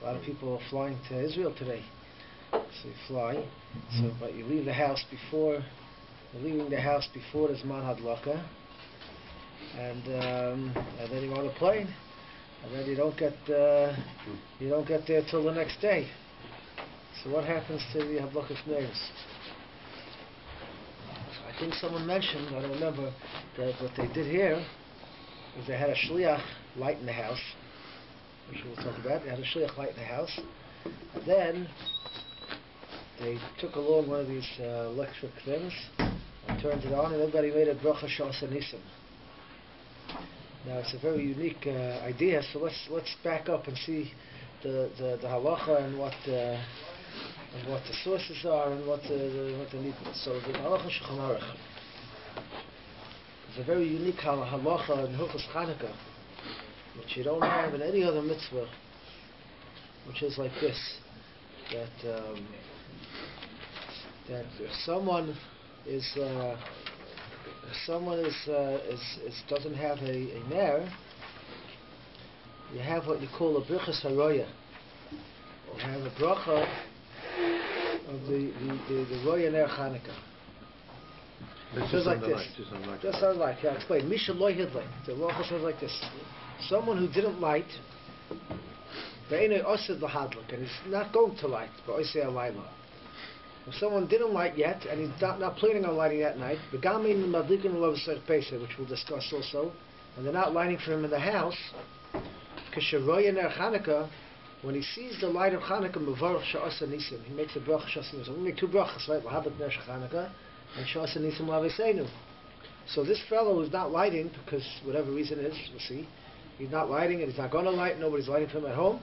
lot of people are flying to Israel today. So you fly. So, but you leave the house before. You're leaving the house before the Zman Hadlaka, and then you're on a plane, and then you don't get there till the next day. So what happens to the Hadlakas names? I think someone mentioned, I don't remember, that what they did here is they had a shliach light in the house, which we'll talk about. They had a shliach light in the house, and then they took along one of these electric things and turned it on, and everybody made a bracha shas anisim. Now it's a very unique idea, so let's back up and see the halacha and what the sources are and what the need is. So the halacha Shulchan Aruch is a very unique halacha in Hilchos Chanukah, which you don't have in any other mitzvah, which is like this: that if someone doesn't have a ner, you have what you call a brichas haroya. You have a bracha of the roya ner Chanukah. Just like this. Just sounds like. I'll explain. Misha loy hidlay. The bracha says like this: someone who didn't light, ve'enei osid lahadlik, and he's not going to light, but oisei alayla. If someone didn't light yet, and he's not planning on lighting that night, which we'll discuss also, and they're not lighting for him in the house, when he sees the light of Chanukah, he makes a bracha shas anisim. We make two brachas, right? Chanukah and shas anisim laviseinu. So this fellow who's not lighting, because whatever reason is, we'll see, he's not lighting and he's not going to light, nobody's lighting for him at home.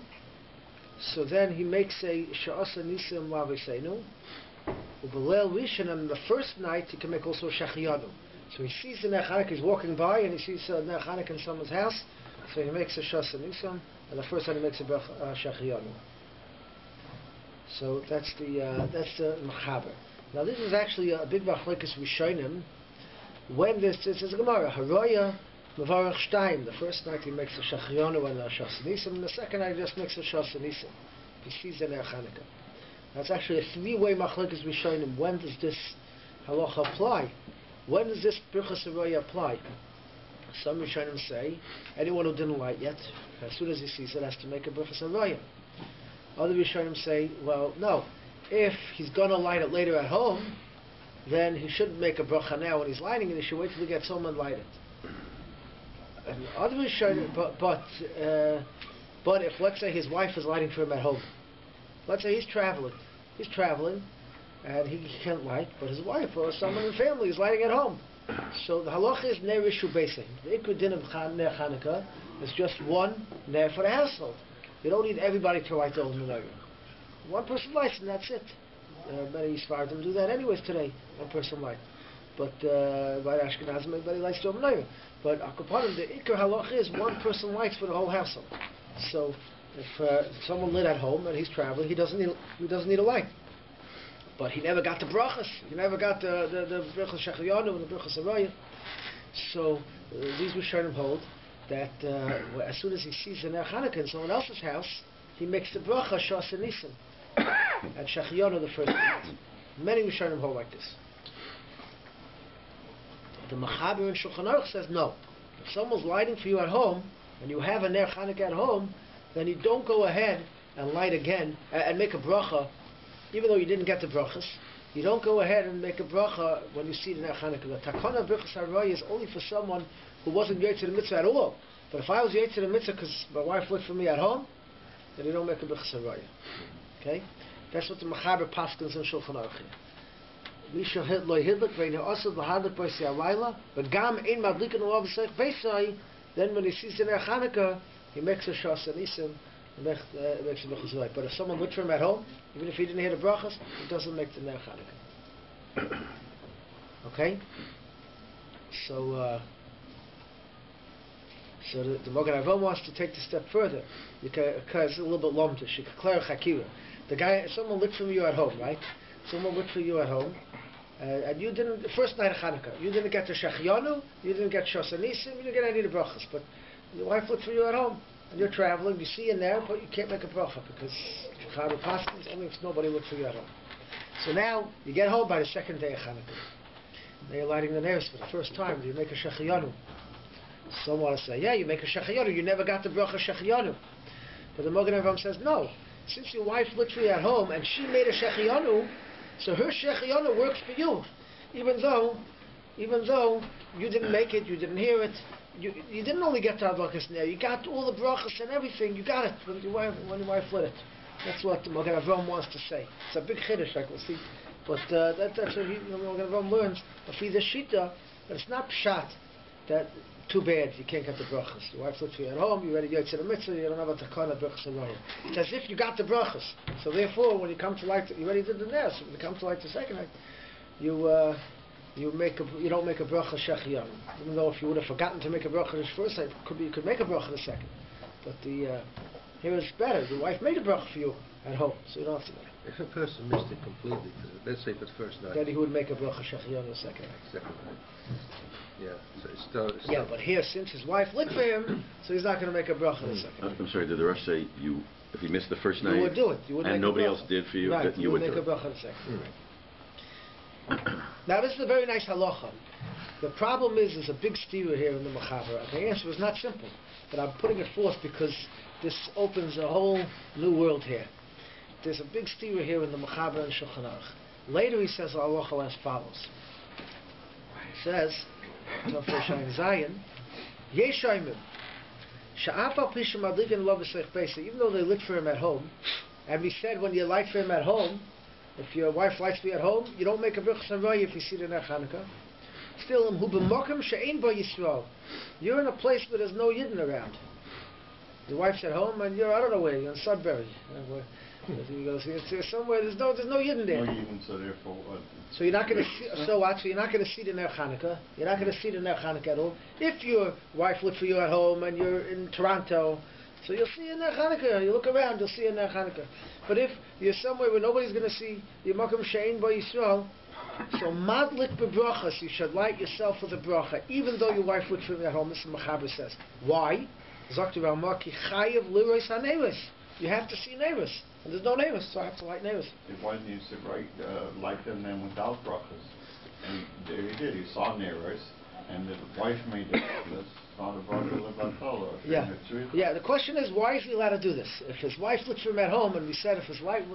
So then he makes a shas anisim laviseinu. And on the first night he can make also shachiyanu. So he sees the ner Chanukah, he's walking by and he sees ner Chanukah in someone's house, so he makes a shas anisim, and the first time he makes a shachiyanu. So that's the machaber. Now this is actually a big machlokes rishonim. When this is a gemara haroya mevarach shtayim. The first night he makes a shachiyanu and a shas anisim, and the second night he just makes a shas anisim. He sees the ner Chanukah. That's actually a three-way machlokes rishonim. When does this halacha apply? When does this brichas haroya apply? Some rishonim say anyone who didn't light yet, as soon as he sees it, has to make a brichas haroya. Other rishonim say, well, no. If he's going to light it later at home, then he shouldn't make a bracha now when he's lighting it. He should wait till he gets home and light it. And other rishonim, but if let's say his wife is lighting for him at home. Let's say he's traveling, and he can't light, but his wife or someone in the family is lighting at home. So the halacha is ner rishu beisim. The ikra din of ner Chanukah is just one ner for the household. You don't need everybody to light the whole menorah. One person lights and that's it. Many Sfardim do that anyways today. One person lights. But by Ashkenazim, everybody lights the whole menorah. But akapanim, the ikra halacha is one person lights for the whole household. So if someone lit at home and he's traveling, he doesn't need a light. But he never got the brachas. He never got the brachas shachiyanu and the brachas haroya. So these rishonim hold that as soon as he sees the ner Chanukah in someone else's house, he makes the bracha shas anisim and shachiyanu the first night. Many rishonim hold like this. The machaber in Shulchan Aruch says no. If someone's lighting for you at home and you have a ner Chanukah at home, then you don't go ahead and light again and make a bracha, even though you didn't get the brachas. You don't go ahead and make a bracha when you see the ner Chanukah. The takana brichas haroya is only for someone who wasn't yet to the mitzvah at all. But if I was yet to the mitzvah because my wife lit for me at home, then you don't make a brichas haroya. Okay, that's what the machaber paskins in Shulchan Aruch here. Misha loy hidlik ve'nei osad lahadlik b'osei alayla, but gam ein madlikin olav v'seich beisai. Then when he sees the ner Chanukah, he makes a shas anisim, and makes a brichas haroya. But if someone lit for him at home, even if he didn't hear the brachas, he doesn't make the ner Chanukah. Okay? So the Mogen Avon wants to take the step further because it's a little bit lomtish. The guy, someone lit for you at home, right? Someone lit for you at home, and you didn't. The first night of Chanukah, you didn't get the shachiyanu, you didn't get shas anisim, you didn't get any of the brachas, but your wife lit for you at home, and you're traveling, you see in there, but you can't make a bracha because Charu Paskins only if nobody looked for you at home. So now you get home by the second day of Chanukah. Now you're lighting the neiros for the first time. Do you make a shechiyanu? Some want to say, yeah, you make a shechiyanu. You never got the bracha shechiyanu. But the Magen Avraham says, no. Since your wife looked for you at home and she made a shechiyanu, so her shechiyanu works for you, even though you didn't make it, you didn't hear it, you didn't only get the brachas there, you got all the brachas and everything, you got it when your wife lit it. That's what the Magen Avraham wants to say. It's a big chiddush, like we'll see, but that's what Magen Avraham learns. But for the shita, it's not pshat that too bad you can't get the brachas. Your wife looks for you at home, you ready to go to the mitzvah, you don't have a takana brachas and raya. It's as if you got the brachas. So therefore, when you come to light, you already did the nest. When you come to light the second night, you don't make a bracha shechiyanu. Even though if you would have forgotten to make a bracha the first night, you could make a bracha the second. But here it's better. Your wife made a bracha for you at home, so you don't have to make it. If a person missed it completely, let's say for the first night, then he would make a bracha shechiyanu the second night. Second night. Yeah, so it's still. Yeah, but here, since his wife lit for him, so he's not going to make a bracha the second night. I'm sorry, did the Rosh say if you missed the first night, you would do it. You would and nobody else did for you, right, that you would make do a bracha the second night. Now this is a very nice halacha. The problem is there's a big steer here in the Mechaber. The answer is not simple, but I'm putting it forth because this opens a whole new world here. There's a big steer here in the Mechaber and Shulchan Aruch. Later he says halacha as follows. He says, Zion, Yeshaimim, Sha'afal Pisha Madlikin Love B'Seich, even though they lit for him at home, and we said when you light for him at home, if your wife lights for you at home, you don't make a brachas raya if you see it in their Chanukah. Still, you're in a place where there's no Yidden around. Your wife's at home and you're, I don't know where, you're in Sudbury. It's somewhere there's no Yidden there. No Yidden, so therefore. So you're not going to see. So what? So you're not going to see it in their Chanukah. You're not going to see it in their Chanukah at all. If your wife lit for you at home and you're in Toronto, so you'll see in their Chanukah. You look around, you'll see in their Chanukah. But if you're somewhere where nobody's going to see your Makom Shein Bo Yisrael, so madlik bebrachas, you should light yourself with a bracha, even though your wife lit for you at home. This is Mechaber says. Why? Zaktu Ramah ki chayev liros haneros. You have to see neighbors, and there's no neighbors, so I have to light neighbors. The wife needs to light them then without brachas, and there he did. He saw neighbors, and the wife made the brachas. Not a bracha levatala. Yeah. The question is, why is he allowed to do this? If his wife lit for him at home, and we said if his wife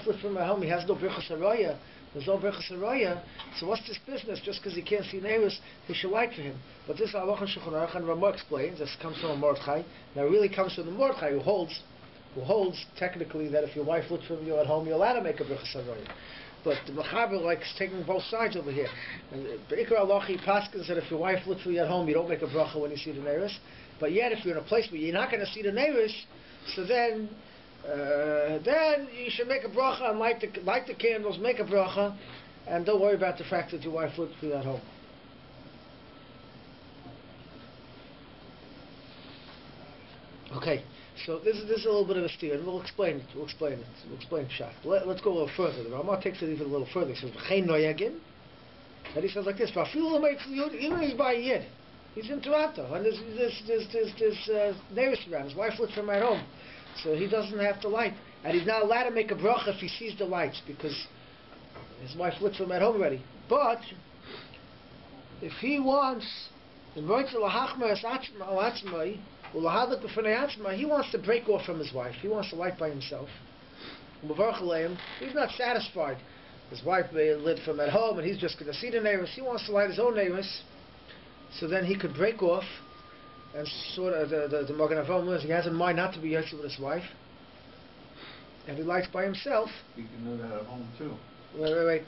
lit for him at home, he has no brachas haraya. There's no brachas haraya. So what's this business? Just because he can't see neighbors, he should light for him. But this halacha in Shulchan Aruch, and Ramah explains, this comes from Mordechai. Now it really comes from the Mordechai who holds technically that if your wife lit for you at home, you're allowed to make a brachas haraya. But the Mechaber likes taking both sides over here. And Be'ikar Alochi Paskins said if your wife lit for you at home, you don't make a bracha when you see the neiros. But yet, if you're in a place where you're not going to see the neiros, so then you should make a bracha and light the candles, make a bracha, and don't worry about the fact that your wife lit for you at home. Okay. So this is a little bit of a steer, and we'll explain it. We'll explain Pshat. Let's go a little further. The Ramah takes it even a little further. He says, "V'chein noyagin," and he says like this: even he's by Yid, he's in Toronto, and there's neighbors around. His wife lit for him at home, so he doesn't have to light, and he's not allowed to make a bracha if he sees the lights because his wife lit for him at home already. But if he wants, he wants to break off from his wife. He wants to light by himself. He's not satisfied. His wife lit for him at home, and he's just going to see the neighbors. He wants to light his own neighbors, so then he could break off. And sort of the Magen Avraham learns he has in mind not to be yotze with his wife, and he lights by himself. You can do that at home too. Wait.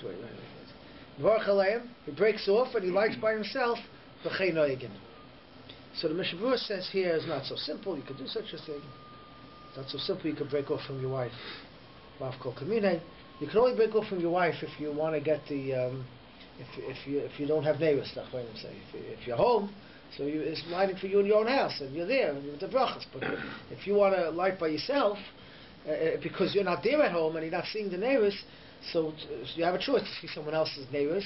He breaks off and he lights by himself. So the Mishnah Berurah says here is not so simple. You could do such a thing. It's not so simple. You could break off from your wife. You can only break off from your wife if you want to get the if you don't have neighbors. If you're home, so it's lighting for you in your own house and you're there with the brachas. But if you want to light by yourself because you're not there at home and you're not seeing the neighbors, so you have a choice to see someone else's neighbors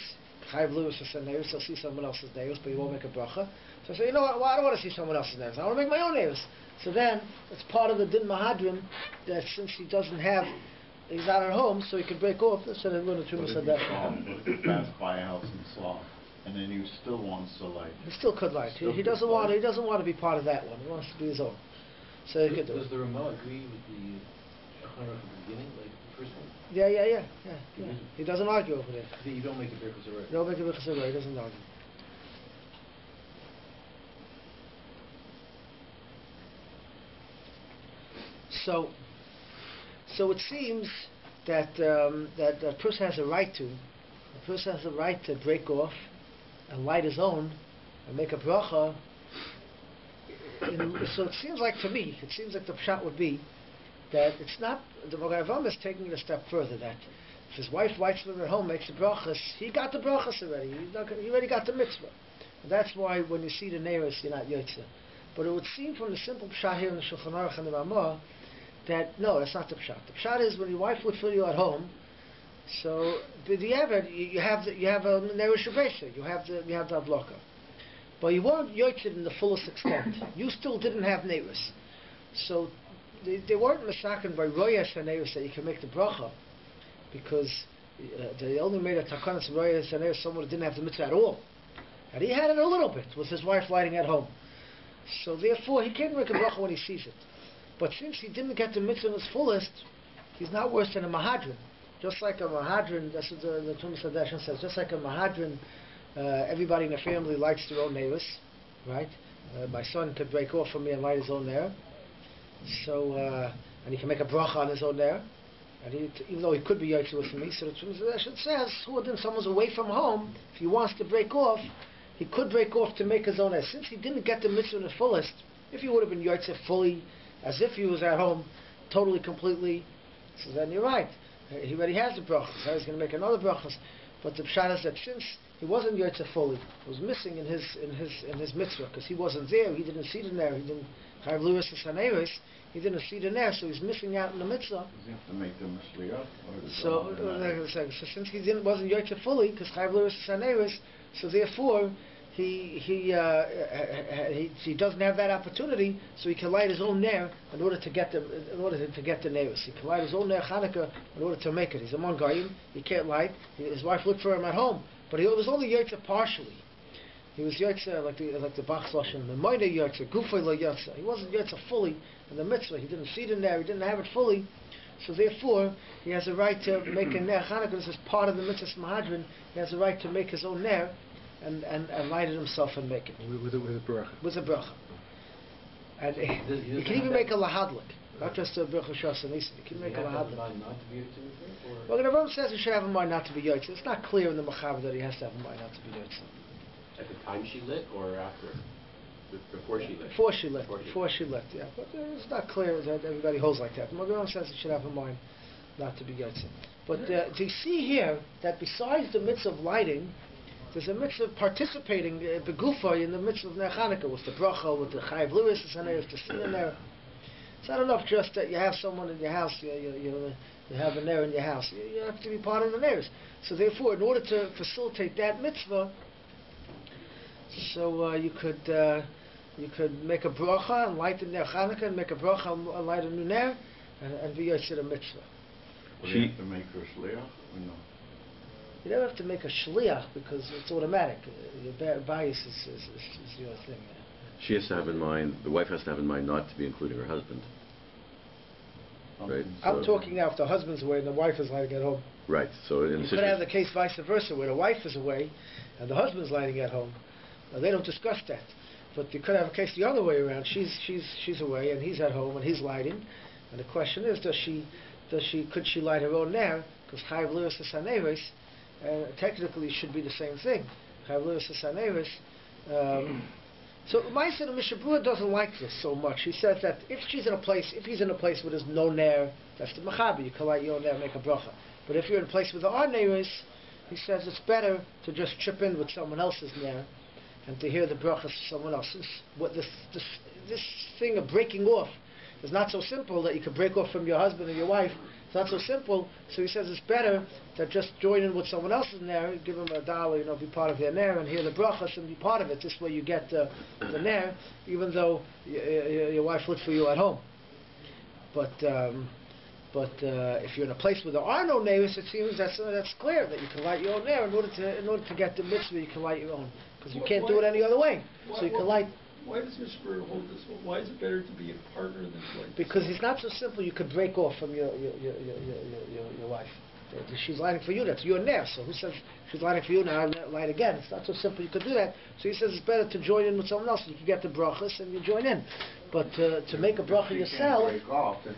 Chayiv Lewis is a neiros, he'll see someone else's neiros, but he won't make a bracha. So I say, you know what, well, I don't want to see someone else's neiros, I want to make my own neiros. So then, it's part of the Din Mahadrim that since he doesn't have, he's not at home, so he can break off. So they're going to But if you pass by a house and saw, and then he still wants to light. He still could light. He doesn't want. He doesn't want to be part of that one. He wants to be his own. So he could do it. Does the Ramah agree with the Scheiner from the beginning, like the first one? Yeah. He doesn't argue over it. You don't make a birchas array. You don't make a birchas array. He doesn't argue. So it seems that that a person has a right to. A person has a right to break off and light his own and make a bracha. So it seems like to me, it seems like the pshat would be that it's not, the Rambam is taking it a step further, that if his wife lights him at home, makes the brachas, he got the brachas already, he already got the mitzvah. And that's why when you see the neiros, you're not yotze. But it would seem from the simple pshat here in the Shulchan Aruch and the Ramah, that no, that's not the pshat. The pshat is when your wife would fill you at home, so you have a neiros shabesha, you have the avloka. But you weren't yotzed in the fullest extent. You still didn't have neiros. So they weren't masakin by royas and neiros that you can make the bracha, because they only made a takanas royas and neiros someone who didn't have the mitzvah at all. And he had it a little bit with his wife lighting at home. So therefore he can't make a bracha when he sees it. But since he didn't get the mitzvah in its fullest, he's not worse than a mahadrin. Just like a mahadrin, that's what the Tumas Hadashin says, just like a mahadrin, everybody in the family lights their own neiros, right? My son could break off from me and light his own nair. So, and he can make a bracha on his own nair. And even though he could be yotze with me, so the Tumas Hadashin says, when someone's away from home, if he wants to break off, he could break off to make his own nair. Since he didn't get the mitzvah in the fullest, if he would have been yotze fully, as if he was at home, totally, completely, so then you're right. He already has the brachas. So he's going to make another brachas. But the pshat is that since he wasn't yotze fully, it was missing in his mitzvah because he wasn't there. He didn't see the nair. He didn't have lewis and he didn't see the nair, so he's missing out in the mitzvah. Does he have to make them a shliach? So since he wasn't yotze fully because chayav lewis and so therefore he doesn't have that opportunity, so he can light his own nair in order to get the neiros. He can light his own nair chanuka in order to make it. He's a mongayim. He can't light. His wife looked for him at home, but he was only yotze partially. He was yotze like the Bach Lashon, the moide yotze, gufay lo yotze. He wasn't yotze fully in the mitzvah. He didn't see the nair. He didn't have it fully. So therefore, he has a right to make a nair chanuka. This is part of the mitzvah mahadrin. He has a right to make his own nair. And light it himself and make it. With a bracha. With a bracha. And you can even make a lahadlik, not just a bracha shas and nisa. You can make a lahadlik. Well, the Rabbi says he should have a mind not to be yotze. It's not clear in the machaber that he has to have a mind not to be yotze. At the time she lit or after? Before she lit? Before she lit, yeah. But it's not clear that everybody holds like that. The Rabbi says he should have a mind not to be yotze. But to see here that besides the mitzvah of lighting, there's a mitzvah of participating begufa in the mitzvah of Ner Chanukah with the bracha, with the chayav lewis, the sin in there. It's not enough just that you have someone in your house, you have a ner in your house. You have to be part of the ners. So therefore, in order to facilitate that mitzvah, so you could make a bracha and light the Ner Chanukah, and make a bracha and light a new ner, and be yotze a mitzvah. Well, you have to make her shliach or no? You never have to make a shliach because it's automatic. Your bias is your thing. She has to have in mind, the wife has to have in mind not to be including her husband. Right? I'm talking now if the husband's away and the wife is lighting at home. Right. So in you could have the case vice versa where the wife is away and the husband's lighting at home. Now, they don't discuss that. But you could have a case the other way around. She's away and he's at home and he's lighting. And the question is, could she light her own nair? Because chayav lewis haneres, technically it should be the same thing. Chayav lewis haneres. So Ma'aser the Mishnah Berurah doesn't like this so much. He says that if he's in a place where there's no nair, that's the mechaber. You can light your own nair, make a bracha. But if you're in a place where there are neiros, he says it's better to just chip in with someone else's nair and to hear the brachas of someone else. This thing of breaking off is not so simple that you can break off from your husband or your wife. It's not so simple. So he says it's better to just join in with someone else in there, give them $1, be part of their ner, and hear the brachas and be part of it. This way you get the ner, even though your wife lived for you at home. But if you're in a place where there are no neighbors, it seems that's clear that you can light your own ner in order to get the mitzvah. You can light your own, because you can't do it any other way. So you can light. Why does Mr. hold this? Why is it better to be a partner than to light? Because it's not so simple. You could break off from your wife. She's lighting for you. That's your ner. So who says she's lighting for you now? Light again. It's not so simple. You could do that. So he says it's better to join in with someone else. You can get the brachas and you join in. But to make a bracha yourself. Break off, then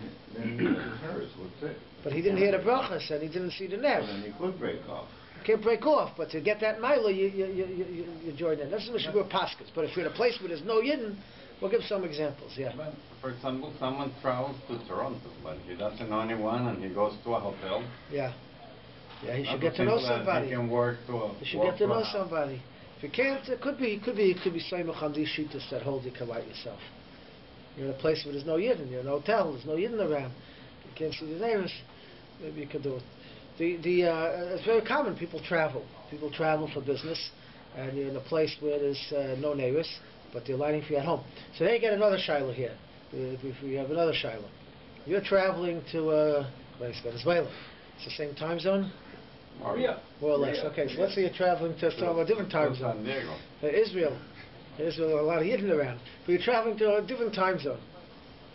you use hers. What's it? But he didn't hear the brachas and he didn't see the ner. Well, then you could break off. You can't break off, but to get that mila, you join in. That's the Mishnah Paskas. But if you're in a place where there's no yidden, we'll give some examples. Yeah. But for example, someone travels to Toronto, but he doesn't know anyone, and he goes to a hotel. Yeah. Yeah, he should get to know somebody. He can work to He should get to know somebody. If you can't, it could be Seimach on these shittas that hold you can light yourself. You're in a place where there's no yidden. You're in a hotel. There's no yidden around. You can't see the neighbors. Maybe you could do it. It's very common. People travel. People travel for business, and you're in a place where there's no neighbors, but they're lighting for you at home. So then you get another shiloh here. We have another shiloh. You're traveling to Venezuela. It's the same time zone? More or less. Okay, so let's say you're traveling to a different time zone. Israel. There's a lot of yidden around. But you're traveling to a different time zone.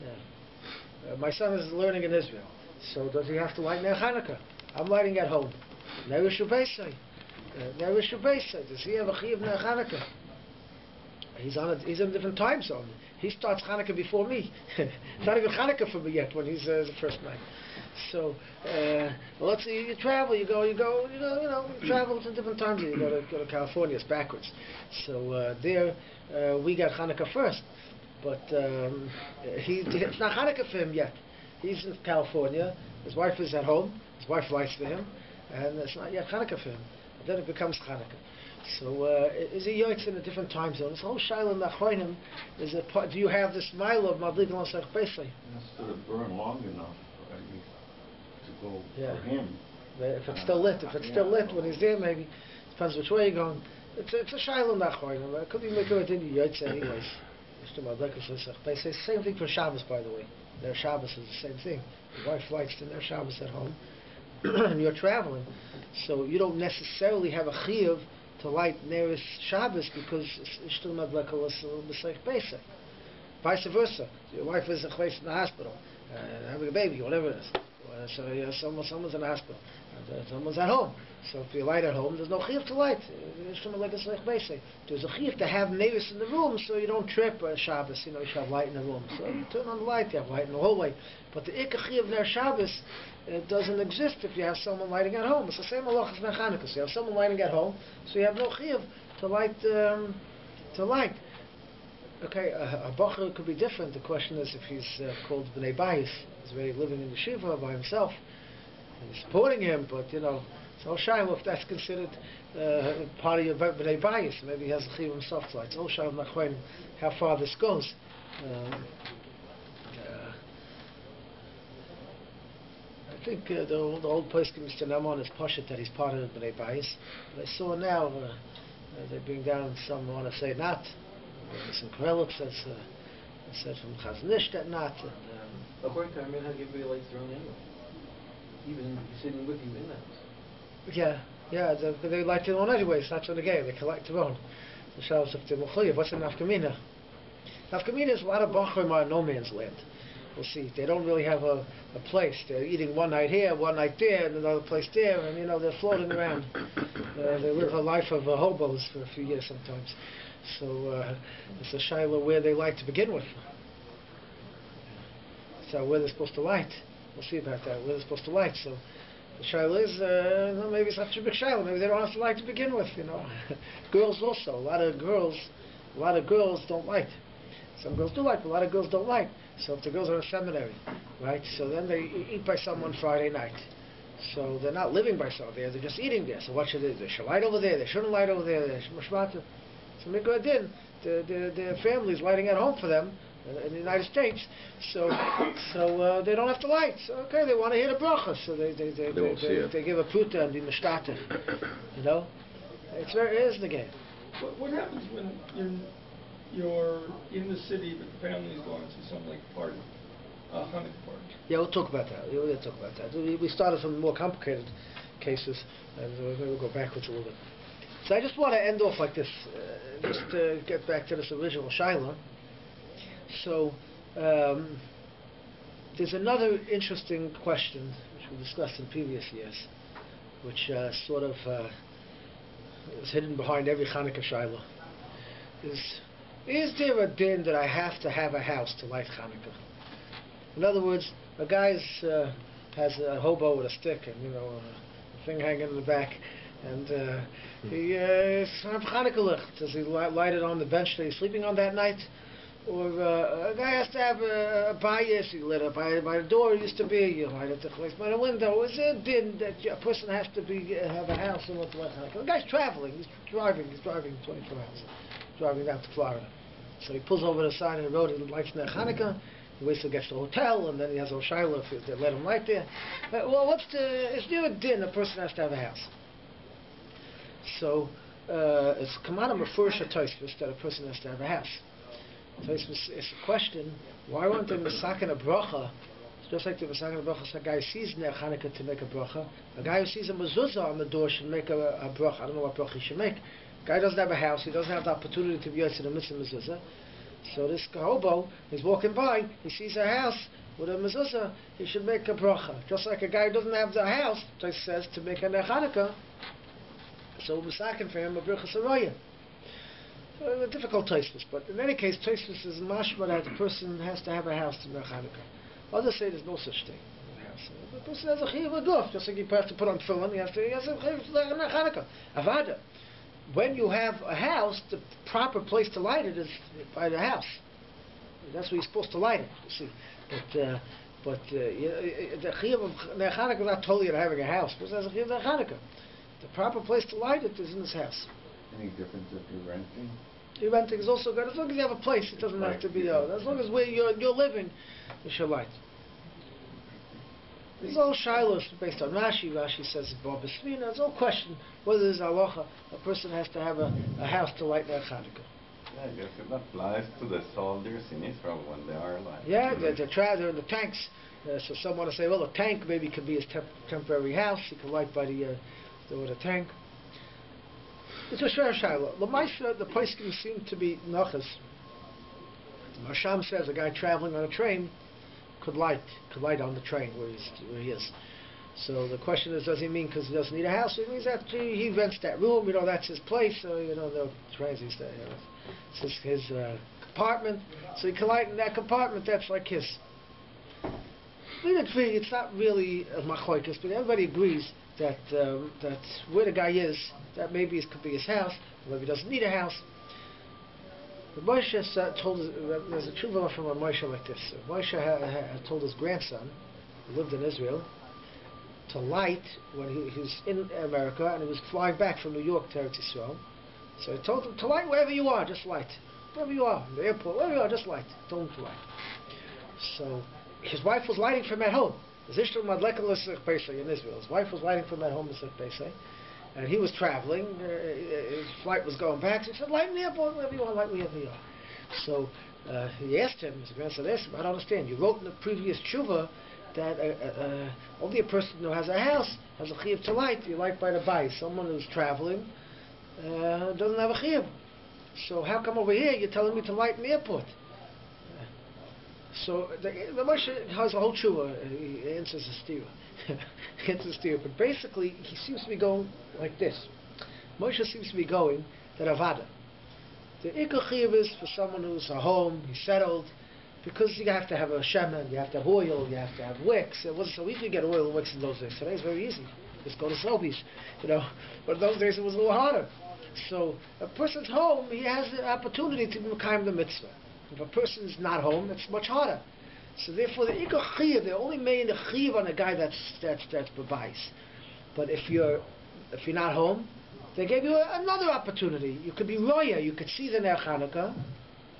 Yeah. My son is learning in Israel. So does he have to light Ner Chanukah? I'm lighting at home. Ner Shabesai. Does he have a chiyuv Ner Chanukah? He's in a different time zone. He starts Chanukah before me. It's not even Chanukah for me yet when he's the first night. So, let's say you travel. You travel to different times. You go to California. It's backwards. So there we got Chanukah first, but it's not Chanukah for him yet. He's in California. His wife is at home. His wife lights for him, and it's not yet Chanukah for him. But then it becomes Chanukah. So is he yotz in a different time zone? This whole Shiloh Nachronim is a part. Do you have this mile of Madlik L'Sach Pesach? Has to burn long enough to go for him. If it's still lit, when he's there, maybe depends which way you're going. It's a Shiloh Nachronim. It could be Mikra Dini yotz anyways. Same thing for Shabbos, by the way. Their Shabbos is the same thing. The wife lights in their Shabbos at home, and you're traveling, so you don't necessarily have a chiyuv to light Neris Shabbos because it's still not like a Pesach. Vice versa. Your wife is in the hospital, having a baby, whatever it is. So someone's in the hospital, someone's at home. So if you light at home, there's no chiyuv to light. There's a chiyuv to have Neris in the room so you don't trip Shabbos. You should have light in the room. So you turn on the light, you have light in the hallway. But the ikka chiyuv ner Shabbos doesn't exist if you have someone lighting at home. It's the same halach as ner Chanukah. So you have someone lighting at home, so you have no chiyuv to light. Okay, a bacher could be different. The question is if he's called b'nei bayis. He's already living in the shiva by himself. And he's supporting him, but so Shiloh, if that's considered part of your b'nei bayis, maybe he has a chiyuv himself to light. So Shiloh Nachronim, how far this goes. I think the old place Mr. Namon is Poshet that he's part of the B'nai Bayis. But I saw now they bring down some want to say not. Some Kreluk said from Chaznish that not. According to our minhag, everybody lights their own anyway. Even sitting with you in that. Yeah, they light their own anyway. It's not so the game. They collect their own. The Shabbos of the Mechuyev. What's the nafkamina? Nafkamina is a lot of Bachrim are no man's land. We'll see. They don't really have a place. They're eating one night here, one night there, and another place there, and they're floating around. They live a life of hobos for a few years sometimes. So it's a shiloh where they light to begin with. So where they're supposed to light. We'll see about that. Where they're supposed to light. So the shiloh is maybe it's not such a big shiloh. Maybe they don't have to light to begin with. Girls also. A lot of girls don't light. Some girls do light, but a lot of girls don't light. So if the girls are in a seminary, right? So then they eat by someone Friday night. So they're not living by someone there, they're just eating there. So what should they do? They should light over there, they shouldn't light over there, they should mashmata. So Mikra Din, their family's lighting at home for them, in the United States. So they don't have to light. So, okay, they want to hear the bracha, so they give a pruta and the mishtateh. You know, it is the game. What happens when you're in the city but the family is going to some like party, Hanukkah party? Yeah, we'll talk about that. We started from more complicated cases, and we'll go backwards a little bit. So I just want to end off like this, just to get back to this original Shiloh. So there's another interesting question which we discussed in previous years, which sort of is hidden behind every Chanukah Shiloh. Is there a din that I have to have a house to light Chanukah? In other words, a guy has a hobo with a stick and a thing hanging in the back, and he's on Chanukah licht. Does he light it on the bench that he's sleeping on that night? Or a guy has to have a bias, he lit up by the door it used to be, you light it by the window. Is there a din that a person has to have a house and what to light Chanukah? The guy's traveling, he's driving 24 hours, driving down to Florida. So he pulls over the side of the road, he lights their Chanukah, he waits till he gets to the hotel, and then he has a Shiloh if they let him light there. Well, is there a din a person has to have a house? So it's Kamana Mefurish Tosfos that a person has to have a house. So it's a question, why weren't they Masakin a bracha? It's just like the Masakin a bracha, so a guy who sees Ner Chanukah to make a bracha. A guy who sees a mezuzah on the door should make a bracha. I don't know what bracha he should make. A guy doesn't have a house, he doesn't have the opportunity to be in the mitzvah mezuzah. So this hobo is walking by, he sees a house with a mezuzah, he should make a bracha. Just like a guy who doesn't have the house, it says, to make a Ner Chanukah, so Masakin for him a bracha saraya. A difficult Tosfos, but in any case, Tosfos is mashma that the person has to have a house to Ner Chanukah. Others say there's no such thing. The person has a chiyuv aduf, just like he has to put on tefillin, he has a chiyuv to Ner Chanukah. Avada. When you have a house, the proper place to light it is by the house. That's where you're supposed to light it. You see, but the chiyuv of Ner Chanukah is not totally having a house. Because there's a chiyuv of Ner Chanukah. The proper place to light it is in this house. Any difference if you're renting? Your renting is also good. As long as you have a place, it doesn't have to be as long as where you're living, you should light. There's all shilohs based on Rashi. Rashi says Bar B'Svina. It's all question whether there's halacha. A person has to have a house to light their Chanukah. Yeah, I guess it applies to the soldiers in Israel when they are like. Yeah, they're in the tanks. So some want to say, well, a tank maybe could be his temporary house. He can light by the with a tank. It's a shver shiloh. The poskim seem to be nachas. Masham says a guy traveling on a train could light on the train where he is. So the question is, does he mean because he doesn't need a house? It means that he rents that room. That's his place. So the trains he stays. It's his compartment. So he can light in that compartment. That's like his. It's not really a machlokes, but everybody agrees that where the guy is, that maybe it could be his house, or maybe he doesn't need a house. But Moshe told us, there's a tshuva from Moshe like this. Moshe had told his grandson, who lived in Israel, to light when he was in America and he was flying back from New York to Eretz Yisrael. So he told him to light wherever you are, just light. Wherever you are, in the airport, wherever you are, just light. Told him to light. So his wife was lighting from at home. In Israel. His wife was lighting from at home, and he was traveling. His flight was going back. So he said, light in the airport, wherever you are, light wherever you are. So he asked him, his grandson asked him, I don't understand. You wrote in the previous tshuva that only a person who has a house has a chiyuv to light. You light by the bay. Someone who's traveling doesn't have a chiyuv. So how come over here you're telling me to light in the airport? So the Moshe has a whole tshuva. He answers a steer. But basically, he seems to be going like this. Moshe seems to be going that avada. The ikar chiyuv is for someone who's at home, he's settled, because you have to have a shemen, you have to have oil, you have to have wicks. It wasn't so easy to get oil and wicks in those days. Today it's very easy. Just go to Sobeys, But in those days it was a little harder. So a person's home, he has the opportunity to become the mitzvah. If a person is not home, it's much harder. So therefore, the ikar chiyuv, they only made the chiyuv on a guy that's bebais. But if you're not home, they gave you another opportunity. You could be roya, you could see the Ner Chanukah,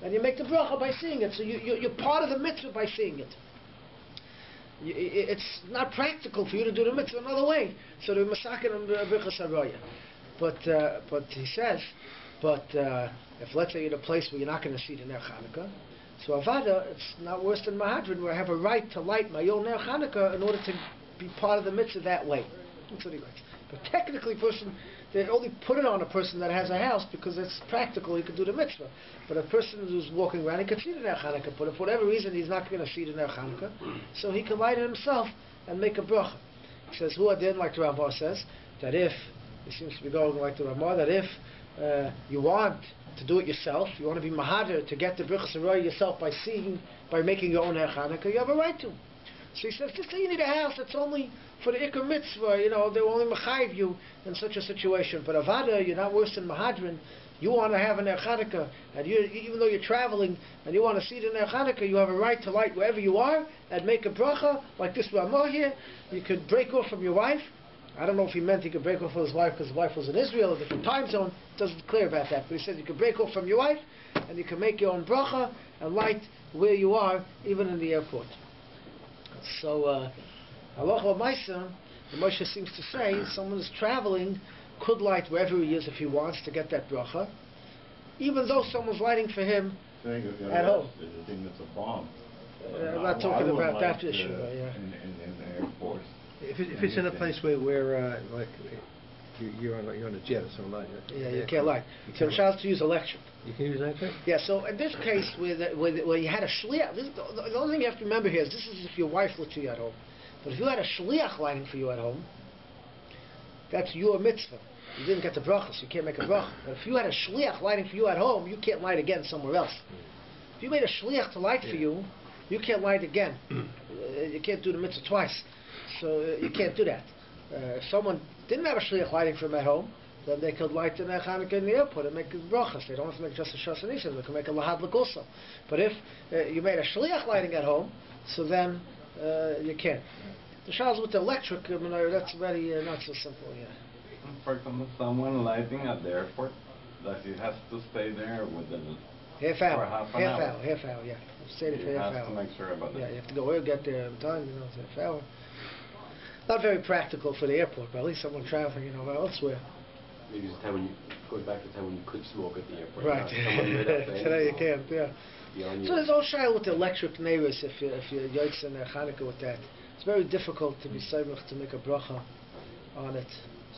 and you make the bracha by seeing it. So you're part of the mitzvah by seeing it. It's not practical for you to do the mitzvah another way. So the masakin and birchas haroya. But he says, if let's say you're in a place where you're not going to see the ner Chanukah, so avada, it's not worse than mahadrin, where I have a right to light my own ner Chanukah in order to be part of the mitzvah that way. That's what he writes. But technically, they only put it on a person that has a house because it's practical. He could do the mitzvah. But a person who's walking around, he could see the ner Chanukah. But if for whatever reason he's not going to see the ner Chanukah, so he can light it himself and make a bracha. He says, "Who adin," like the Rabbi says, that if he seems to be going like the Rabbi, that if you want to do it yourself, you want to be mahader to get the birchas haroya yourself by making your own ner Chanukah, you have a right to. So he says, just say you need a house, it's only for the ikar mitzvah, they will only mechayiv you in such a situation. But avada, you're not worse than mahadrin. You want to have a ner Chanukah, and even though you're traveling and you want to see the ner Chanukah, you have a right to light wherever you are and make a bracha, like this Ramah here. You could break off from your wife. I don't know if he meant he could break off from his wife because his wife was in Israel, a different time zone. It doesn't clear about that. But he said you could break off from your wife and you can make your own bracha and light where you are, even in the airport. So, halacha l'maisa, the Moshe seems to say someone who's traveling could light wherever he is if he wants to get that bracha, even though someone's lighting for him at home. The thing that's a bomb. I'm not talking about that issue. In the airport. If it's in a place where like you're on a jet or something like that. Yeah, you can't light. So the chance to use electric. You can use electric? Yeah, so in this case where you had a shliach, the only thing you have to remember here is this is if your wife lit you at home. But if you had a shliach lighting for you at home, that's your mitzvah. You didn't get the bracha, so you can't make a bracha. But if you had a shliach lighting for you at home, you can't light again somewhere else. If you made a shliach to light for you, you can't light again. You can't do the mitzvah twice. So you can't do that. If someone didn't have a shliach lighting for him at home, then they could light the ner Chanukah in the airport and make brachas. They don't have to make just a shas and isha. They can make a lahadlik also. But if you made a shliach lighting at home, so then you can't. The shas with the electric, that's very not so simple. Yeah. For example, someone lighting at the airport, that he has to stay there with the half hour. for half an hour. Half hour. Yeah. Stay there for half hour. To make sure about that. Yeah, you have to go there, get there in time. It's a half hour. Not very practical for the airport, but at least someone traveling, elsewhere. Maybe it's a time when going back to the time when you could smoke at the airport. Right. Today you can't, yeah. So there's all shy with the electric neighbors if you're Yotze and Chanukah with that. It's very difficult to be samech to make a bracha on it.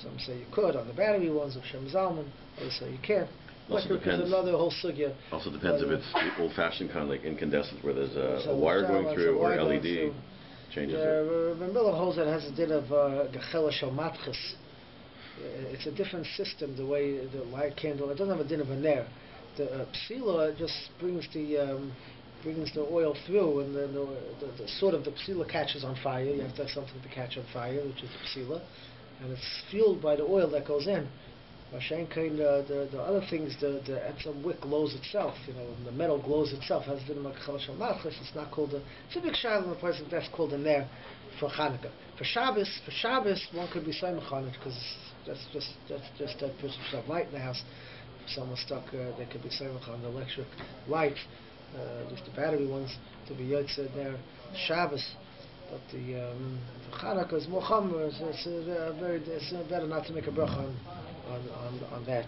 Some say you could on the battery ones of Shem Zalman, others say you can't. Electric is another whole sugya. Also depends if it's old-fashioned kind of like incandescent where there's a wire going through or LED. Changes it. Miller holds that has a din of gechela shel matchis. It's a different system, the way the light candle. It doesn't have a din of a ner. The psila just brings the oil through, and then the sort of the psila catches on fire. You have to have something to catch on fire, which is the psila, and it's fueled by the oil that goes in. The other things, the etzem wick glows itself, the metal glows itself. Has been like chalash al-matchis. It's not called it's a big shayla in the place that's called a ner for Chanukah. For Shabbos, one could be saying Chanukah because that's just that person should have light in the house. If someone's stuck, they could be saying on the electric light, at least the battery ones, to be yotze there Shabbos. But the Chanukah is more chomer. It's better not to make a bracha on that.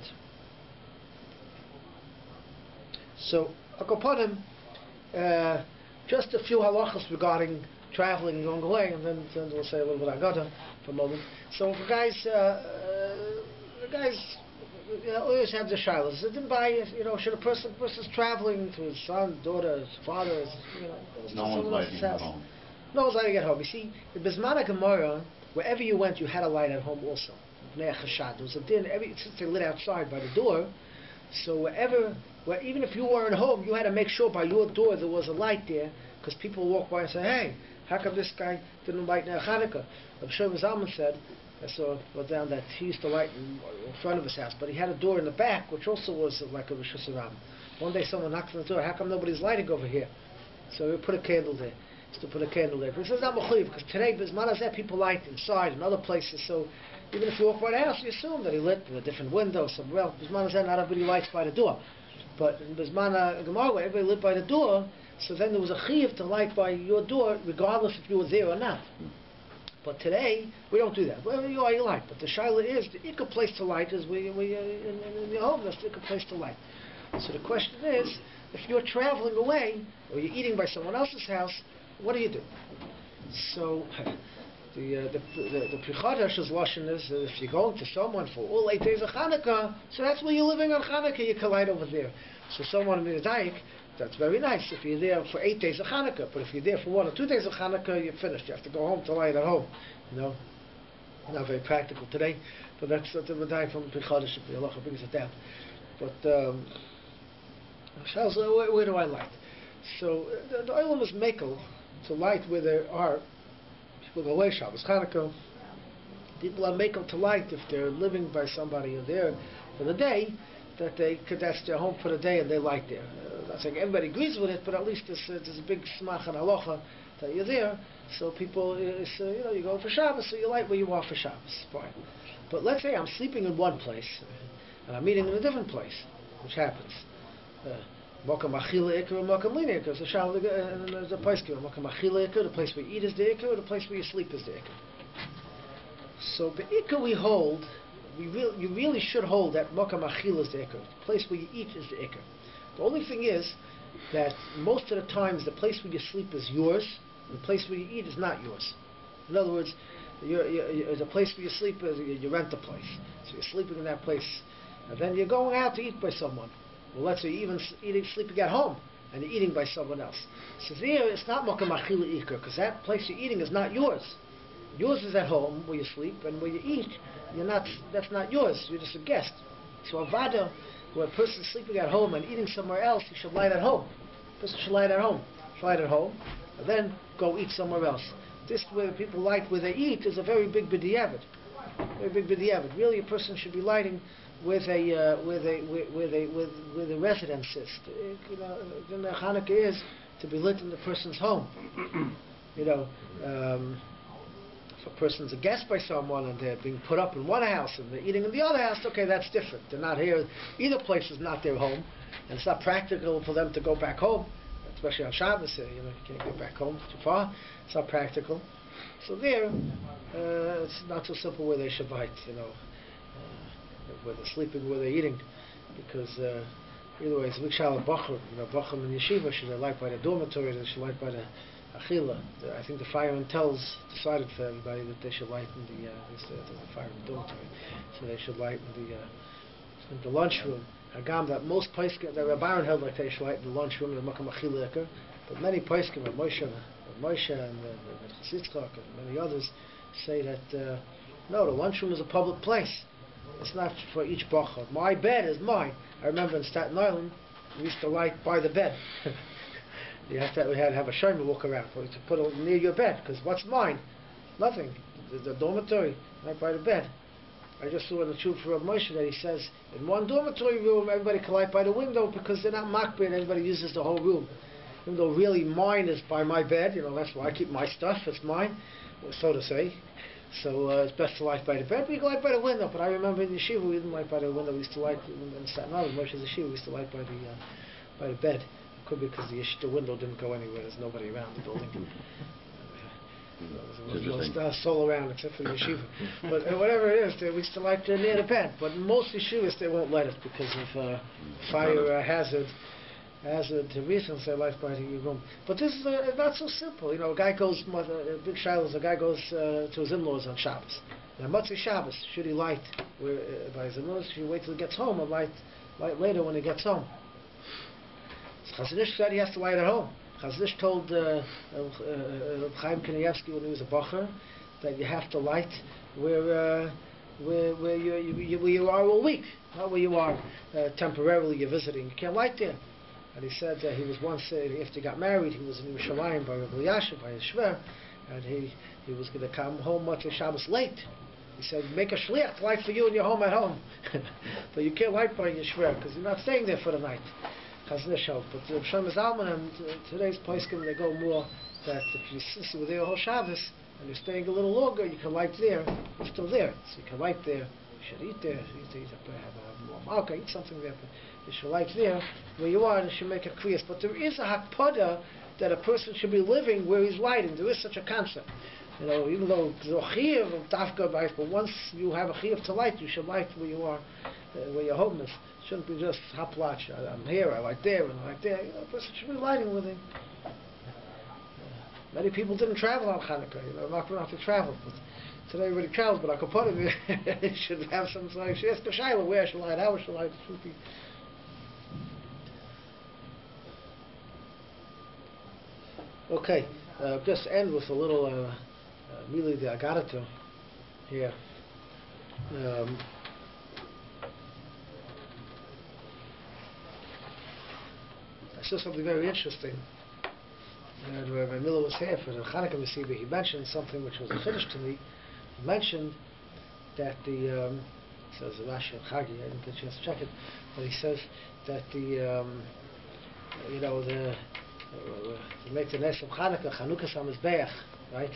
So, Akoponim, just a few halachas regarding traveling and going away, and then we'll say a little bit of Agada for a moment. So, for guys, always have the shilas. They didn't buy, should a person's traveling to his son, daughter, his father, no one's lighting at home. No one's lighting at home. You see, in Bismana Gemara, wherever you went, you had a light at home also. There was a din, since they lit outside by the door, so even if you weren't home, you had to make sure by your door there was a light there, because people walk by and say, hey, how come this guy didn't light Ner Chanukah? Rabbi Shlomo Zalman said, I saw down that he used to light in front of his house, but he had a door in the back, which also was like a Rosh Hashanah. One day someone knocked on the door, how come nobody's lighting over here? So we put a candle there. To put a candle there. But it says not mechuyev, because today, people light inside and other places, so even if you walk by the house, you assume that he lit in a different window somewhere else. Not everybody lights by the door. But in Bismana Gemara, where everybody lived by the door, so then there was a chiyuv to light by your door, regardless if you were there or not. But today, we don't do that. Wherever you are, you light. But the shaila is, the ikka place to light is in your home. That's the ikka place to light. So the question is, if you're traveling away, or you're eating by someone else's house, what do you do? So, the Pri Chodesh's lashon is that if you're going to someone for all 8 days of Chanukah, so that's where you're living on Chanukah, you can light over there. So someone in the dike, that's very nice if you're there for 8 days of Chanukah. But if you're there for 1 or 2 days of Chanukah, you're finished. You have to go home to light at home. You know, not very practical today, but that's what the Madai from Pri Chodesh brings it down. But where do I light? So the olam is mekel to light where there are people go away Shabbos Chanukah. People are mekel to light if they're living by somebody or there for the day, that that's their home for the day and they light there. Not saying everybody agrees with it, but at least there's a big smach and halacha that you're there. So people, you go for Shabbos, so you light where you are for Shabbos. Fine. But let's say I'm sleeping in one place and I'm eating in a different place, which happens. Mokam achila ikar and mokam lina ikar. So there's a place here. Mokam achila ikar, the place where you eat is the ikar, or the place where you sleep is the ikar. So the ikar we hold, you really should hold that mokam achila is the ikar. The place where you eat is the ikar. The only thing is that most of the times the place where you sleep is yours, and the place where you eat is not yours. In other words, the place where you sleep is you rent the place, so you're sleeping in that place, and then you're going out to eat by someone. Well, let's say you're even sleeping at home and you're eating by someone else. So there, it's not mokam achila ikar, because that place you're eating is not yours. Yours is at home where you sleep, and where you eat, that's not yours. You're just a guest. So avada, where a person is sleeping at home and eating somewhere else, you should light at home. A person should light at home. Light at home, and then go eat somewhere else. This where people light where they eat is a very big b'diavad. Very big b'diavad. Really, a person should be lighting where the residence is. The Chanukah is to be lit in the person's home. If a person's a guest by someone and they're being put up in one house and they're eating in the other house, okay, that's different. They're not here. Either place is not their home, and it's not practical for them to go back home, especially on Shabbos. You can't get back home too far. It's not practical. So there, it's not so simple where they should light. Where they're sleeping, where they're eating, because either way, it's a big shalom bachur. Bachur in yeshiva should they light by the dormitory, they should light by the achila. I think the fireman decided for everybody that they should light in the fireman dormitory, so they should light in the lunchroom. Hagam that most poskim, the Rabbi held like they should light in the lunchroom in the makam achila ikar, but many poskim, Moshe and Chitzchak and many others say that no, the lunchroom is a public place. It's not for each bacha. My bed is mine. I remember in Staten Island, we used to light by the bed. We had to have a Scheiner walk around to put it near your bed, because what's mine? Nothing. The dormitory, right by the bed. I just saw in the truth for Moshe that he says, in one dormitory room, everybody can light by the window because they're not makbid, and everybody uses the whole room. Even though really mine is by my bed, that's where I keep my stuff, it's mine, so to say. So it's best to light by the bed, but you can light by the window. But I remember in yeshiva, we didn't light by the window. We used to light in Staten Island, Moshe's yeshiva, we used to light by the bed. It could be because the window didn't go anywhere. There's nobody around the building. There was no soul around except for the yeshiva. But whatever it is, we used to light near the bed. But most yeshivas, they won't let it because of fire hazard reasons. They light by the room. But this is not so simple. A guy goes, big shilas, a guy goes to his in-laws on Shabbos. Now, Motzei Shabbos, should he light by his in-laws? Should he wait till he gets home or light later when he gets home? Chazanish said he has to light at home. Chazanish told Chaim Kanievsky when he was a bacher that you have to light where you are all week, not where you are temporarily. You're visiting. You can't light there. And he said he was once, after he got married, he was in Yerushalayim by Rabbi Yashiv, by his shver, and he was going to come home Motzei Shabbos late. He said, make a shliach to light for you in your home at home. But you can't light by your shver because you're not staying there for the night. But Shlomo Zalman and today's poskim, they go more that if you were there whole Shabbos and you're staying a little longer, you can light there. You're still there, so you can light there should eat there. You should have more malka, eat something there. But you should light there where you are, and you should make a kriyas. But there is a hakpada that a person should be living where he's lighting. There is such a concept. Even though there's a chiyuv of dafka b'ayis, but once you have a chiyuv to light, you should light where you are, where your home is. It shouldn't be just haplach. I'm here, I light there, and I light there. A person should be lighting with him. Many people didn't travel on Chanukah. Not going to have to travel. But today everybody travels, but I could put it should have some sort of shaila, where I should light, how I should light. It should be. Okay, just end with a little really the agarata here. I saw something very interesting. Rabbi Miller was here for the Chanukah Mesiba. He mentioned something which was a finish to me. He mentioned that says Rashi and Chagi, I didn't get a chance to check it, but he says that to make the nest of Chanukah, Chanukah Samizbeach, right?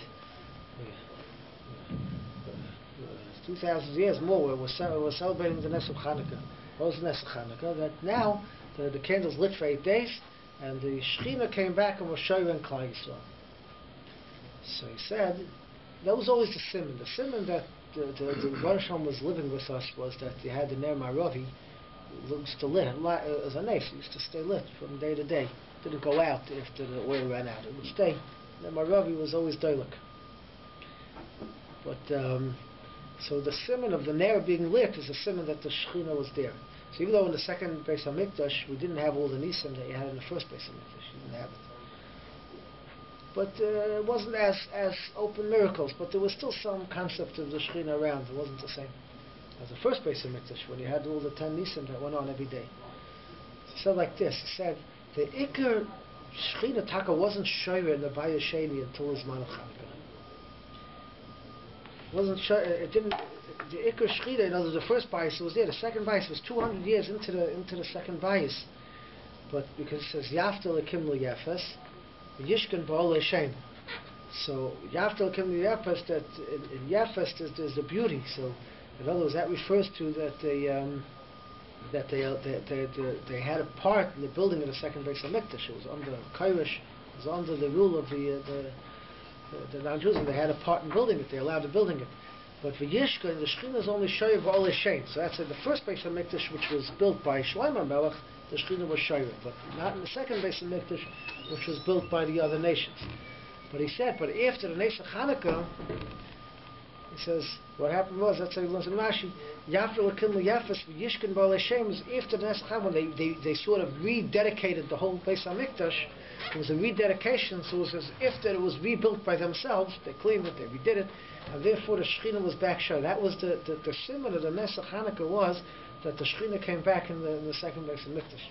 2,000 years more, we're celebrating the nest of Chanukah. What was the nest of Chanukah? That now the candles lit for 8 days, and the Scheiner came back and was showing Klal Yisrael. So he said, that was always the simon. The simon that the Baruch Shalom was living with us was that they had the Ner Maravi, used to lit, as a nation, used to stay lit from day to day. Didn't go out after the oil ran out. It would stay. The Maravi was always doilek. But, so the simon of the Ner being lit is the simon that the Shechina was there. So even though in the second Beis HaMikdash we didn't have all the nisim that you had in the first Beis HaMikdash, you didn't have it. But it wasn't as open miracles, but there was still some concept of the Shechina around. It wasn't the same as the first Beis HaMikdash when you had all the 10 nisim that went on every day. He said like this, he said, the Iker Shechina Taka wasn't Shoyre in the Bayis Sheni until his man of Chanukah. Wasn't it didn't. The Iker Shechina, in other words, the first bias was there. The second bias was 200 years into the second bias, but because it says Yaftel Ekim Yefes, Yishkan Ba'ol Shein. So Yaftel Ekim Yefes, that in Yefes there's the beauty. So in other words, that refers to that they had a part in the building of the second Beis HaMikdash. It was under Kairish, it was under the rule of the non-Jews, and they had a part in building it. They allowed the building it. But for Yishka, the Shechina is only Shoyev Ba'ol Shein. So that's in the first Beis HaMikdash, which was built by Shlomo Melech, the Shechina was Shoyev. But not in the second Beis HaMikdash, which was built by the other nations. But he said, but after the Nes of Chanukah, he says, what happened was, that's how he learns in Rashi, Yafra L'Kim L'Yafas Yishkan Ba'ol Shein was after the Nes of Chanukah, they sort of rededicated the whole Beis HaMikdash. It was a rededication, so it was as if that it was rebuilt by themselves. They cleaned it, they redid it, and therefore the Shechina was back shown. That was the simon of the Nes of Chanukah was that the Shechina came back in the second Beis HaMikdash.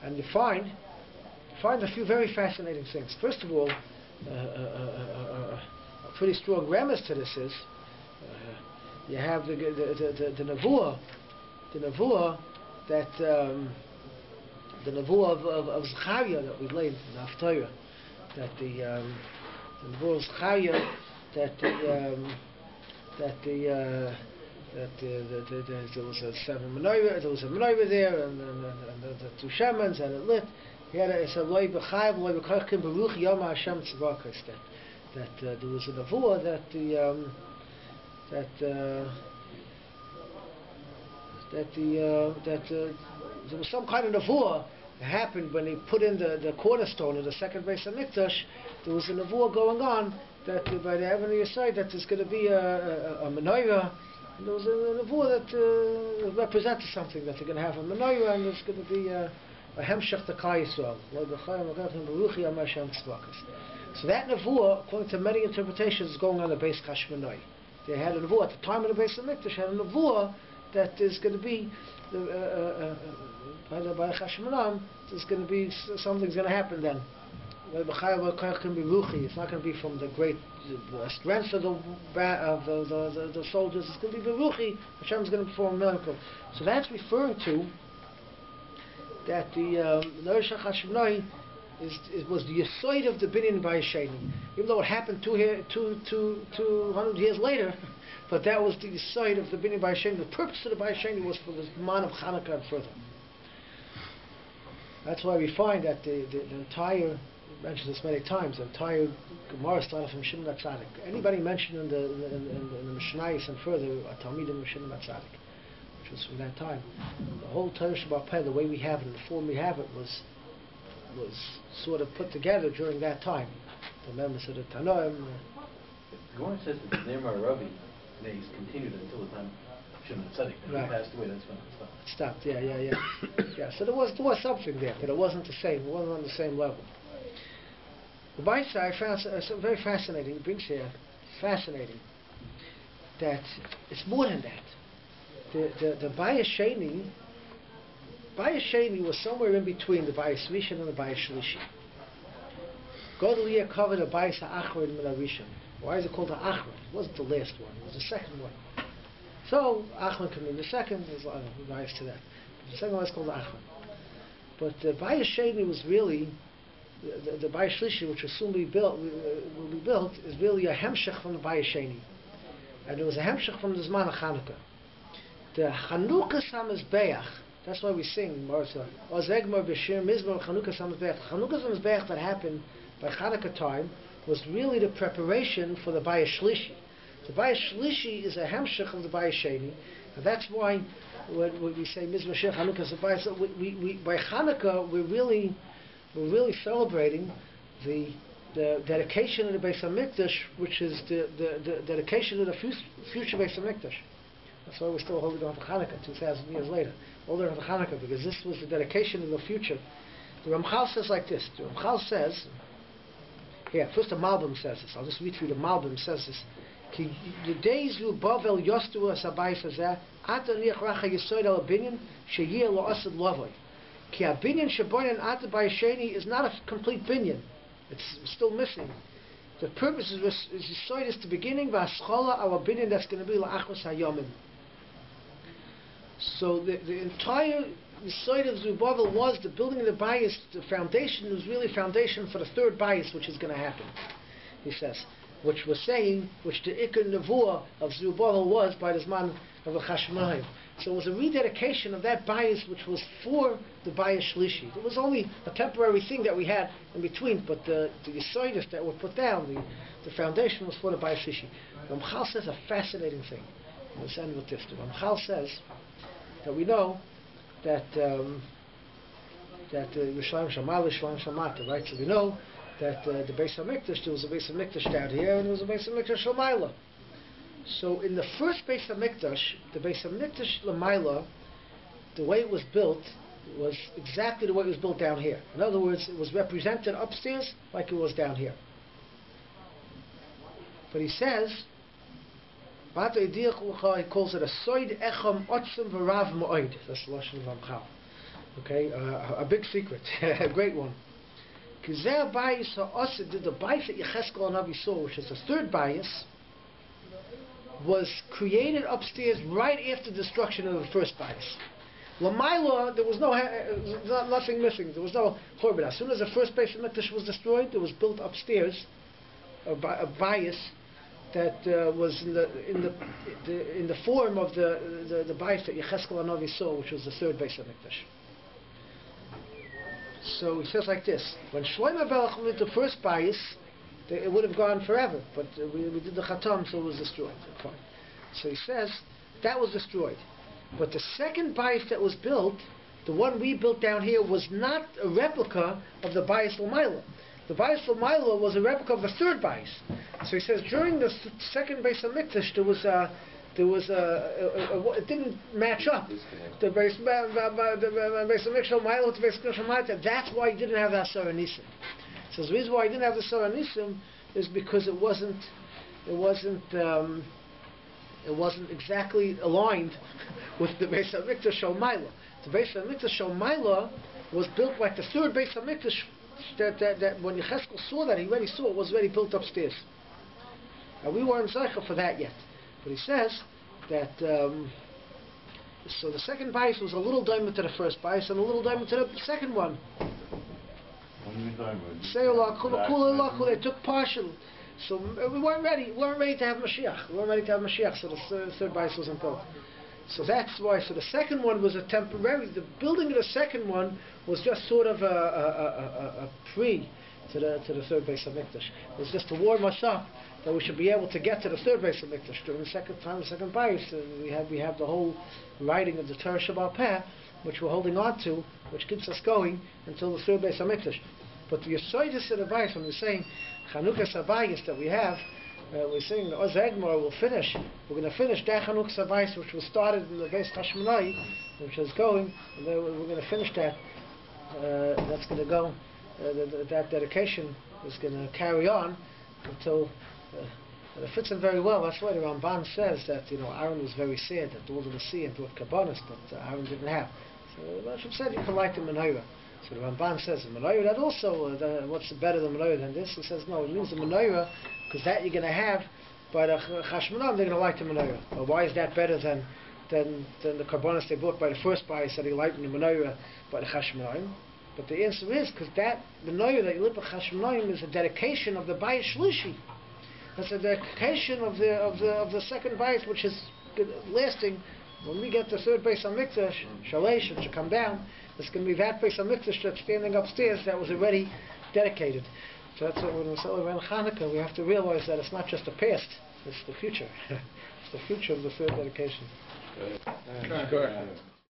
And you find a few very fascinating things. First of all, a pretty strong remez to this is you have the nevuah that the nevuah of Zechariah that we laid in the Haftarah, that the nevuah of Zechariah that there was a seven menorah, there was a menorah there, and the two shamans, and it lit. He had a loy b'chayv, loy b'kachkim beruch yom Hashem tzvakos, that there was a nevuah there was some kind of nevuah that happened when they put in the cornerstone of the second Beis HaMikdash. There was a nevuah going on that by the Heaven of Yisrael that there's going to be a menorah. And there was a nevuah that represented something, that they're going to have a menorah and there's going to be a hemshech to Klal Yisrael. So that nevuah, according to many interpretations, is going on the Beis Hashmonai. They had a nevuah at the time of the Beis HaMikdash, had a nevuah that is going to be by Hashmonai. There's going to be something's going to happen then. It's not going to be from the great strength of the soldiers. It's going to be Beruchi. Hashem's going to perform a miracle. So that's referring to that the Nourish Hashmonai was the yisoid of the binyan by Sheni. Even though it happened 200 years later, But that was the side of the Binyan Bayis Sheni. The purpose of the Bayis Sheni was for the man of Chanukah and further. That's why we find that the entire, we mentioned this many times, the entire Gemara started from Shimon HaTzadik. Anybody mentioned in the Mishnayos and further, a Talmidim of Shimon HaTzadik, which was from that time. The whole Torah Shabbat Peh, the way we have it, and the form we have it, was sort of put together during that time. The members of the Tanoim. The Gemara says that the name of Rabbi days continued until the time of Shimon HaTzadik. And Right. he passed away, that's when it stopped. It stopped, yeah. So there was something there, but it wasn't the same. It wasn't on the same level. The Bayis I found very fascinating. It brings here, fascinating, that it's more than that. The Bayis Sheni was somewhere in between the Bayis Rishon and the Bayis Shlishi. Godeliah covered the Bayis HaAchron Min HaRishon. Why is it called the Achron? It wasn't the last one. It was the second one. So Achron can mean the second. There's a lot of bias to that. But the second one is called the Achron. But the Bayis Sheni was really the Bayis Shlishi, which will soon be built, is really a hemshech from the Bayis Sheni, and it was a hemshech from the Zman of Chanukah. The Chanuka Samizbeach. That's why we sing Martha. Ozegmar B'Shir Mizmor Chanuka Samizbeach. Chanuka Samizbeach that happened by Chanukah time was really the preparation for the Bayis Shlishi. The Bayis Shlishi is a hemshech of the Bayis Sheni, and that's why when we say Mizmor Shir Chanukah Samizbeach, we by Chanukah we're really celebrating the dedication of the Beis HaMikdash, which is the dedication of the future Beis HaMikdash. That's why we're still holding on to Hanukkah 2,000 years later. Holding on to Hanukkah because this was the dedication of the future. The Ramchal says like this. The Ramchal says, here, first the Malbim says this. I'll just read through the Malbim says this. Ki the days you Bavel Yostu as Abayis Hazeh, Ata Niach Racha Yisoid al Binyan, Sheyir Lo Asad Lovoi. Ki a Binyan Shaboyan Ata Bayis Sheni is not a complete Binyan. It's still missing. The purpose is Yisoid is the beginning, V'aschola al Binyan that's going to be La'achos HaYomim. So the entire side of Zerubbabel was the building of the bias. The foundation was really foundation for the third bias, which is going to happen. He says, which was saying, which the Ikar Nevuah of Zerubbabel was by the Zman of the Chashmonaim. So it was a rededication of that bias, which was for the bias Shlishi. It was only a temporary thing that we had in between, but the Yisoidis that were put down, the foundation was for the bias Shlishi. Ramchal says a fascinating thing. Let's end with this. Ramchal says that we know that Yerushalayim Shamal, Yerushalayim Shamata, right? So we know that the Beis HaMikdash, there was a Beis HaMikdash down here, and there was a Beis HaMikdash Lamayla. So in the first Beis HaMikdash, the Beis HaMikdash Lamayla, the way it was built was exactly the way it was built down here. In other words, it was represented upstairs like it was down here. But he says, he calls it a soid echam otzim v'rav mo'oid. That's the Lashon of Ramchal. Okay, a big secret, a great one. Because their bias the bias that Yecheskel Hanavi saw, which is the third bias, was created upstairs right after the destruction of the first bias. Lamaila, there was nothing missing. There was no korban. As soon as the first Beis HaMikdash was destroyed, there was built upstairs a bias that was in the form of the bias that Yecheskel Hanavi saw, which was the third Beis HaMikdash. So he says like this: when Shlomo Melech did the first bias, it would have gone forever, but we did the Chatam, so it was destroyed. Fine. So he says that was destroyed, but the second bias that was built, the one we built down here, was not a replica of the bias L'mayla. The bias L'mayla was a replica of the third bias. So he says during the second Beis HaMikdash it didn't match up. The Beis HaMikdash L'mayla to Beis HaMikdash L'mayla. That's why he didn't have the Asar Nisim. So the reason why he didn't have the Asar Nisim is because it wasn't exactly aligned with the Beis HaMikdash L'mayla. The Beis HaMikdash L'mayla was built like the third Beis HaMikdash. That when Yecheskel saw that, he already saw it was already built upstairs. And we weren't zeicha for that yet. But he says that so the second bias was a little diamond to the first bias and a little diamond to the second one. They took partial. So we weren't ready. We weren't ready to have Mashiach. We weren't ready to have Mashiach. So the third bais wasn't built. So that's why. So the second one was a temporary. The building of the second one was just sort of a pre to the third bais of Mikdash. It was just to warm us up that we should be able to get to the third bais of Mikdash during the second bais. We have the whole writing of the Torah Shabbat Peh, which we're holding on to, which keeps us going until the third bais of Mikdash. But the Yesodis of the bais, when we're saying Chanukah Sabayis that we have, we're saying the Oz Egmar will finish. We're going to finish that Chanukah Sabayis, which was started in the base Hashmonai, which is going, and then we're going to finish that. That's going to go. That dedication is going to carry on until. It fits in very well. That's why the Ramban says that Aaron was very sad that all of the sea and brought kabbanis, but Aaron didn't have. So the Hashem said you can light the menorah. So the Ramban says the menorah that also. What's better than menorah than this? He says no. It means the menorah because that you're going to have by the Chashmonah. They're going to light the menorah. Well, why is that better than the kabbanis they brought by the first bayis that he lighted the menorah by the Chashmonah? But the answer is because that menorah that you lit by Chashmonah is a dedication of the bayis shlishi. That's a dedication of the second bayis, which is lasting. When we get the third bais on Mikdash, Shalesh, which will come down, it's going to be that bais on Mikdash that's standing upstairs that was already dedicated. So that's what when we celebrate Chanukah, we have to realize that it's not just the past, it's the future. It's the future of the third dedication. Good.